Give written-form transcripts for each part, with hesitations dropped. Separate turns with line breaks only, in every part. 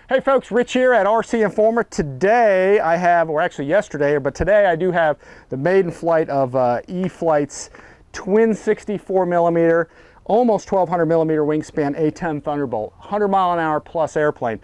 Hey folks, Rich here at RCINFORMER. Today I have, or actually yesterday, but today I do have the maiden flight of E-flite's twin 64mm, almost 1200mm wingspan A-10 Thunderbolt, 100-mile-an-hour plus airplane.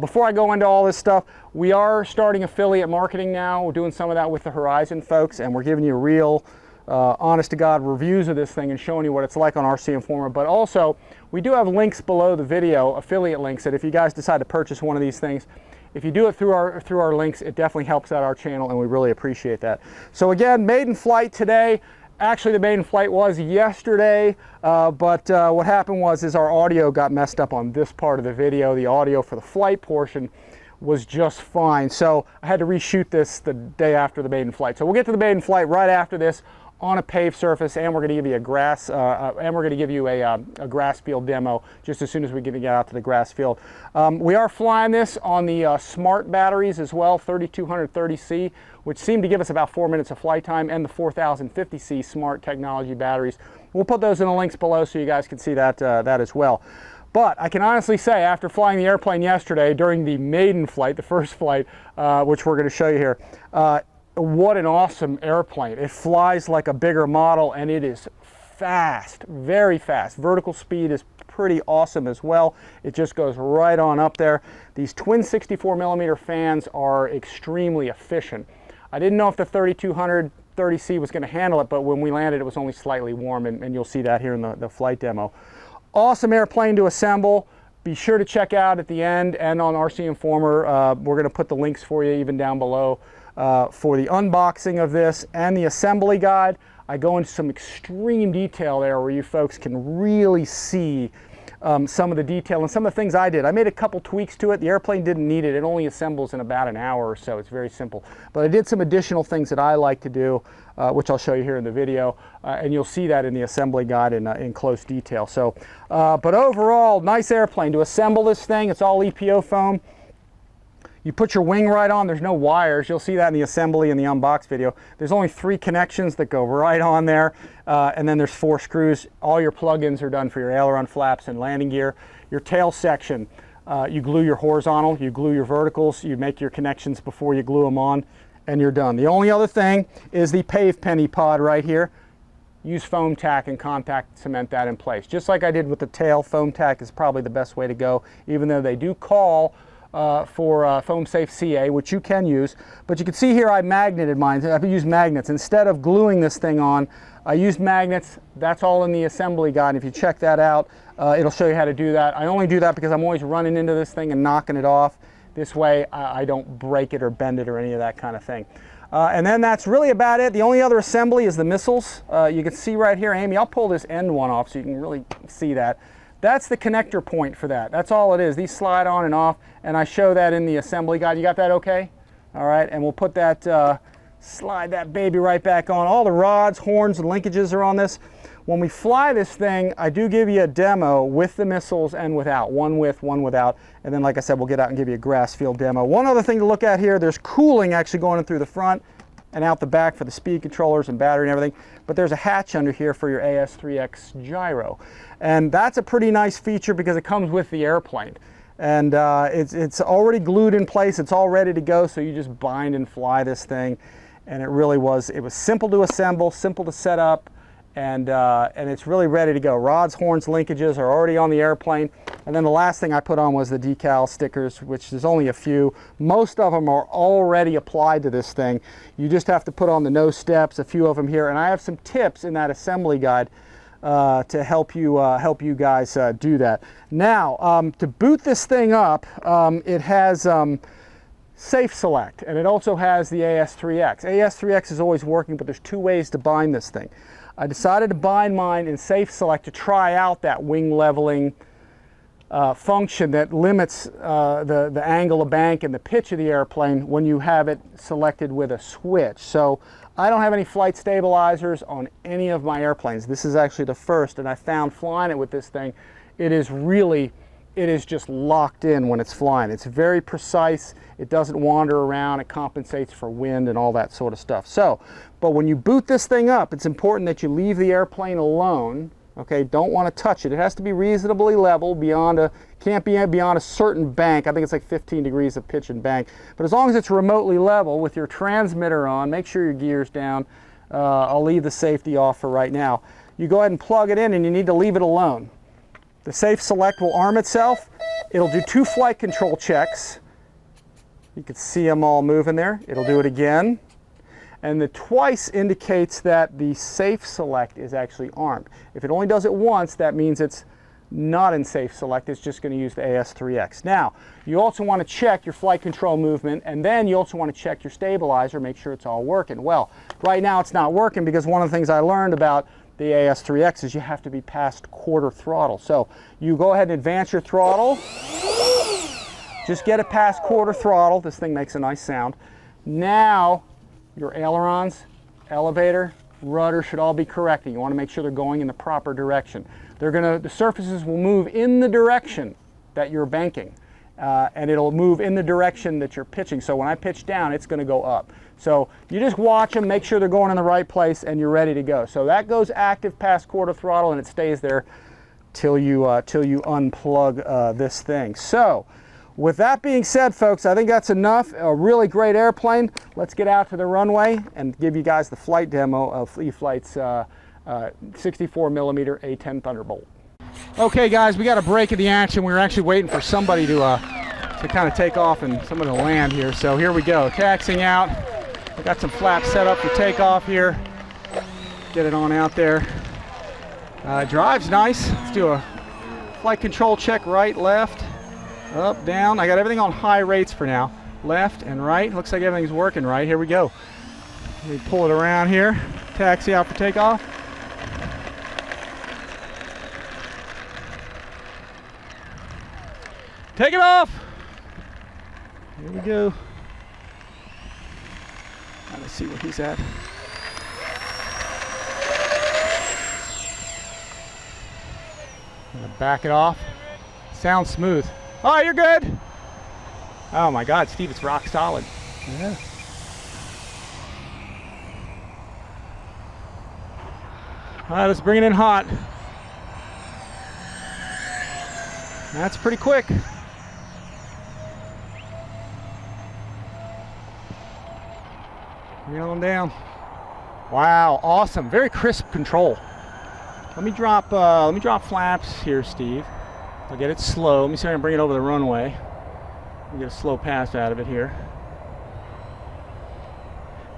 Before I go into all this stuff, we are starting affiliate marketing now. We're doing some of that with the Horizon folks, and we're giving you real honest-to-God reviews of this thing and showing you what it's like on RCINFORMER. But also, we do have links below the video, affiliate links, that if you guys decide to purchase one of these things, if you do it through our links, it definitely helps out our channel, and we really appreciate that. So again, maiden flight today. Actually, the maiden flight was yesterday, but what happened is our audio got messed up on this part of the video. The audio for the flight portion was just fine, so I had to reshoot this the day after the maiden flight. So we'll get to the maiden flight right after this on a paved surface, and we're going to give you a grass a grass field demo just as soon as we get out to the grass field. We are flying this on the smart batteries as well, 3230C, which seem to give us about 4 minutes of flight time, and the 4050C smart technology batteries. We'll put those in the links below so you guys can see that as well. But I can honestly say, after flying the airplane yesterday during the maiden flight, the first flight, which we're going to show you here, what an awesome airplane. It flies like a bigger model, and it is fast, very fast. Vertical speed is pretty awesome as well. It just goes right on up there. These twin 64mm fans are extremely efficient. I didn't know if the 3230C was going to handle it, but when we landed, it was only slightly warm, and you'll see that here in the flight demo. Awesome airplane to assemble. Be sure to check out at the end and on RCINFORMER. We're going to put the links for you even down below for the unboxing of this and the assembly guide. I go into some extreme detail there where you folks can really see some of the detail and some of the things I did. I made a couple tweaks to it. The airplane didn't need it. It only assembles in about an hour or so. It's very simple. But I did some additional things that I like to do, which I'll show you here in the video, and you'll see that in the assembly guide in close detail. So, but overall, nice airplane. To assemble this thing, it's all EPO foam. You put your wing right on, there's no wires. You'll see that in the assembly and the unbox video. There's only 3 connections that go right on there, and then there's 4 screws. All your plug-ins are done for your aileron flaps and landing gear. Your tail section, you glue your horizontal, you glue your verticals, you make your connections before you glue them on, and you're done. The only other thing is the pave penny pod right here. Use foam tack and contact cement that in place. Just like I did with the tail, foam tack is probably the best way to go, even though they do call for foam safe CA, which you can use. But you can see here I magneted mine. I've used magnets. Instead of gluing this thing on, I used magnets. That's all in the assembly guide. If you check that out, it'll show you how to do that. I only do that because I'm always running into this thing and knocking it off. This way I don't break it or bend it or any of that kind of thing. And then that's really about it. The only other assembly is the missiles. You can see right here, Amy, I'll pull this end one off so you can really see that. That's the connector point for that. That's all it is. These slide on and off, and I show that in the assembly guide. You got that okay? All right, and we'll put that, slide that baby right back on. All the rods, horns, and linkages are on this. When we fly this thing, I do give you a demo with the missiles and without. One with, one without. And then, like I said, we'll get out and give you a grass field demo. One other thing to look at here, there's cooling actually going in through the front and out the back for the speed controllers and battery and everything. But there's a hatch under here for your AS3X gyro. And that's a pretty nice feature because it comes with the airplane. And it's already glued in place. It's all ready to go. So you just bind and fly this thing. And it was simple to assemble, simple to set up. And it's really ready to go. Rods, horns, linkages are already on the airplane. And then the last thing I put on was the decal stickers, which there's only a few. Most of them are already applied to this thing. You just have to put on the nose steps, a few of them here. And I have some tips in that assembly guide to help you guys do that. Now, to boot this thing up, it has Safe Select, and it also has the AS3X. AS3X is always working, but there's 2 ways to bind this thing. I decided to bind mine in Safe Select to try out that wing leveling function that limits the angle of bank and the pitch of the airplane when you have it selected with a switch. So I don't have any flight stabilizers on any of my airplanes. This is actually the first, and I found flying it with this thing, it is just locked in when it's flying. It's very precise. It doesn't wander around. It compensates for wind and all that sort of stuff. So, but when you boot this thing up, it's important that you leave the airplane alone Okay, don't want to touch it. It has to be reasonably level can't be beyond a certain bank. I think it's like 15 degrees of pitch and bank. But as long as it's remotely level with your transmitter on, make sure your gear's down. I'll leave the safety off for right now. You go ahead and plug it in, and you need to leave it alone. The safe select will arm itself. It'll do 2 flight control checks. You can see them all moving there. It'll do it again. And the twice indicates that the safe select is actually armed. If it only does it once, that means it's not in safe select. It's just going to use the AS3X. Now, you also want to check your flight control movement, and then you also want to check your stabilizer, make sure it's all working. Well, right now it's not working because one of the things I learned about the AS3X is you have to be past quarter throttle. So you go ahead and advance your throttle. Just get it past quarter throttle. This thing makes a nice sound. Now, your ailerons, elevator, rudder should all be correct. You want to make sure they're going in the proper direction. The surfaces will move in the direction that you're banking, and it'll move in the direction that you're pitching. So when I pitch down, it's going to go up. So you just watch them, make sure they're going in the right place, and you're ready to go. So that goes active past quarter throttle, and it stays there till you unplug this thing. So with that being said, folks, I think that's enough. A really great airplane. Let's get out to the runway and give you guys the flight demo of E-flite's 64mm A-10 Thunderbolt. Okay, guys, we got a break in the action. We were actually waiting for somebody to kind of take off and somebody to land here. So here we go, taxiing out. We got some flaps set up for takeoff here. Get it on out there. Drive's nice. Let's do a flight control check, right, left. Up, down. I got everything on high rates for now. Left and right. Looks like everything's working right. Here we go. Let me pull it around here. Taxi out for takeoff. Take it off. Here we go. Let's see where he's at. I'm gonna back it off. Sounds smooth. Oh, you're good. Oh my God, Steve, it's rock solid. Yeah. All right, let's bring it in hot. That's pretty quick. Bring it on down. Wow, awesome. Very crisp control. Let me drop flaps here, Steve. I'll get it slow. Let me see if I can bring it over the runway. Get a slow pass out of it here.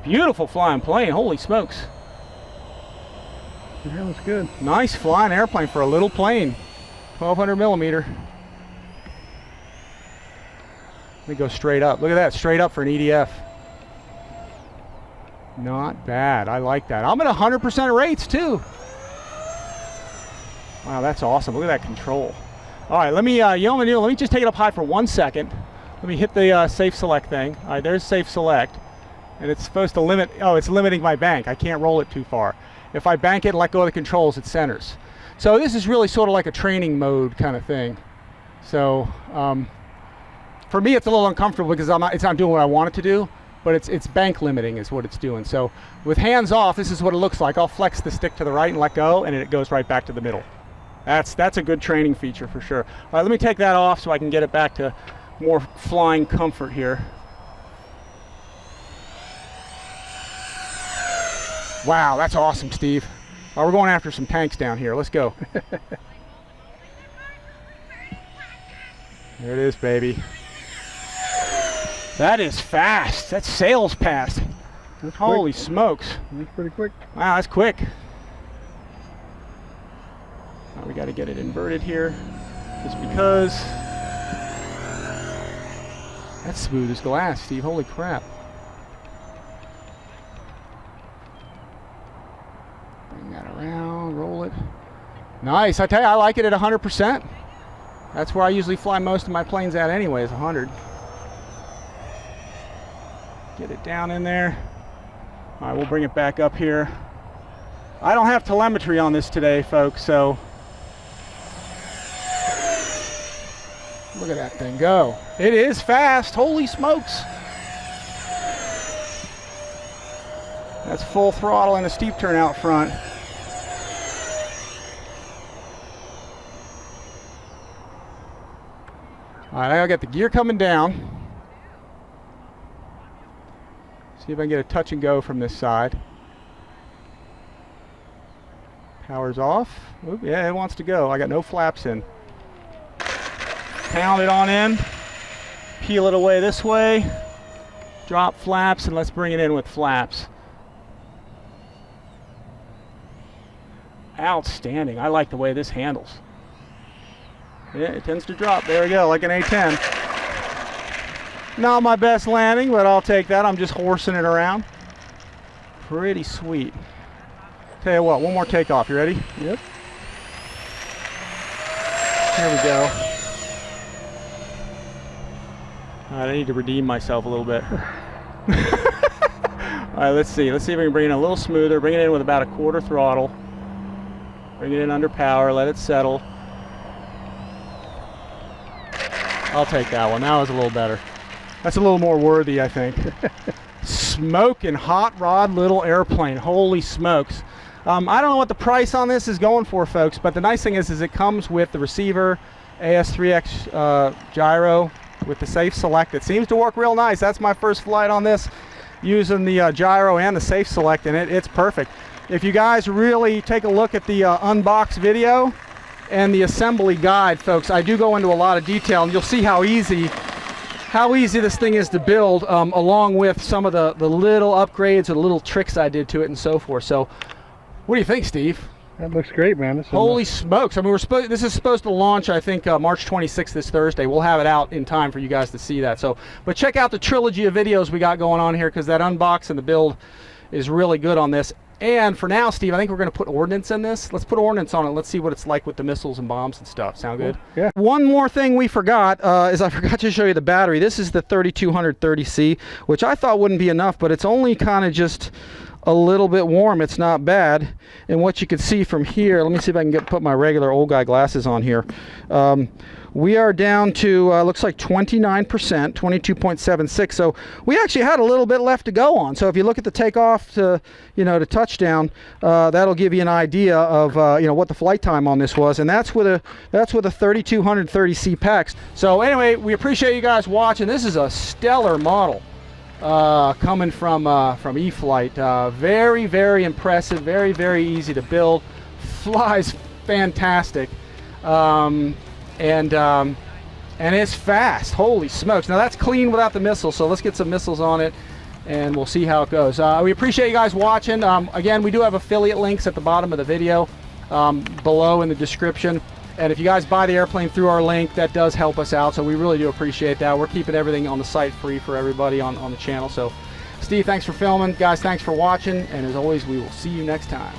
Beautiful flying plane. Holy smokes.
That was good.
Nice flying airplane for a little plane. 1200mm. Let me go straight up. Look at that, straight up for an EDF. Not bad. I like that. I'm at 100% rates too. Wow, that's awesome. Look at that control. All right, let me, let me just take it up high for 1 second. Let me hit the safe select thing. All right, there's safe select. And it's supposed to limit, oh, it's limiting my bank. I can't roll it too far. If I bank it and let go of the controls, it centers. So this is really sort of like a training mode kind of thing. So for me, it's a little uncomfortable because it's not doing what I want it to do, but it's bank limiting is what it's doing. So with hands off, this is what it looks like. I'll flex the stick to the right and let go, and it goes right back to the middle. That's a good training feature for sure. All right, let me take that off so I can get it back to more flying comfort here. Wow, that's awesome, Steve. All right, we're going after some tanks down here. Let's go. There it is, baby. That is fast. That's sails fast.
That's
Holy
quick.
Smokes.
That's pretty quick.
Wow, that's quick. Now we got to get it inverted here, just because. That's smooth as glass, Steve. Holy crap. Bring that around, roll it. Nice. I tell you, I like it at 100%. That's where I usually fly most of my planes at anyway, is 100. Get it down in there. All right, we'll bring it back up here. I don't have telemetry on this today, folks, so look at that thing go. It is fast. Holy smokes. That's full throttle and a steep turn out front. All right, I gotta get the gear coming down. See if I can get a touch and go from this side. Power's off. Oop, yeah, it wants to go. I got no flaps in. Pound it on in. Peel it away this way. Drop flaps, and let's bring it in with flaps. Outstanding. I like the way this handles. Yeah, it tends to drop. There we go, like an A-10. Not my best landing, but I'll take that. I'm just horsing it around. Pretty sweet. Tell you what, one more takeoff. You ready?
Yep.
Here we go. All right, I need to redeem myself a little bit. All right, let's see. Let's see if we can bring it in a little smoother. Bring it in with about a quarter throttle. Bring it in under power. Let it settle. I'll take that one. That was a little better. That's a little more worthy, I think. Smoking hot rod little airplane. Holy smokes. I don't know what the price on this is going for, folks, but the nice thing is it comes with the receiver, AS3X gyro with the safe select. It seems to work real nice. That's my first flight on this, using the gyro and the safe select, and it's perfect. If you guys really take a look at the unbox video and the assembly guide, folks, I do go into a lot of detail, and you'll see how easy this thing is to build, along with some of the little upgrades or the little tricks I did to it and so forth. So what do you think, Steve?
That looks great, man.
Holy smokes. I mean, this is supposed to launch, I think, March 26th, this Thursday. We'll have it out in time for you guys to see that. So, but check out the trilogy of videos we got going on here, because that unbox and the build is really good on this. And for now, Steve, I think we're going to put ordnance in this. Let's put ordnance on it. Let's see what it's like with the missiles and bombs and stuff. Sound good?
Yeah.
One more thing we forgot is I forgot to show you the battery. This is the 3230C, which I thought wouldn't be enough, but it's only kind of just a little bit warm. It's not bad. And what you can see from here, let me see if I can put my regular old guy glasses on here. We are down to looks like 29%, 22.76. So we actually had a little bit left to go on. So if you look at the takeoff to to touchdown, that'll give you an idea of what the flight time on this was, and that's with a 3230C PAX. So anyway, we appreciate you guys watching. This is a stellar model. Coming from E-flite. Very, very impressive, very, very easy to build, flies fantastic, and it's fast. Holy smokes. Now that's clean without the missiles, so let's get some missiles on it and we'll see how it goes. We appreciate you guys watching. Again, we do have affiliate links at the bottom of the video, below in the description. And if you guys buy the airplane through our link, that does help us out, so we really do appreciate that. We're keeping everything on the site free for everybody on the channel. So, Steve, thanks for filming. Guys, thanks for watching. And as always, we will see you next time.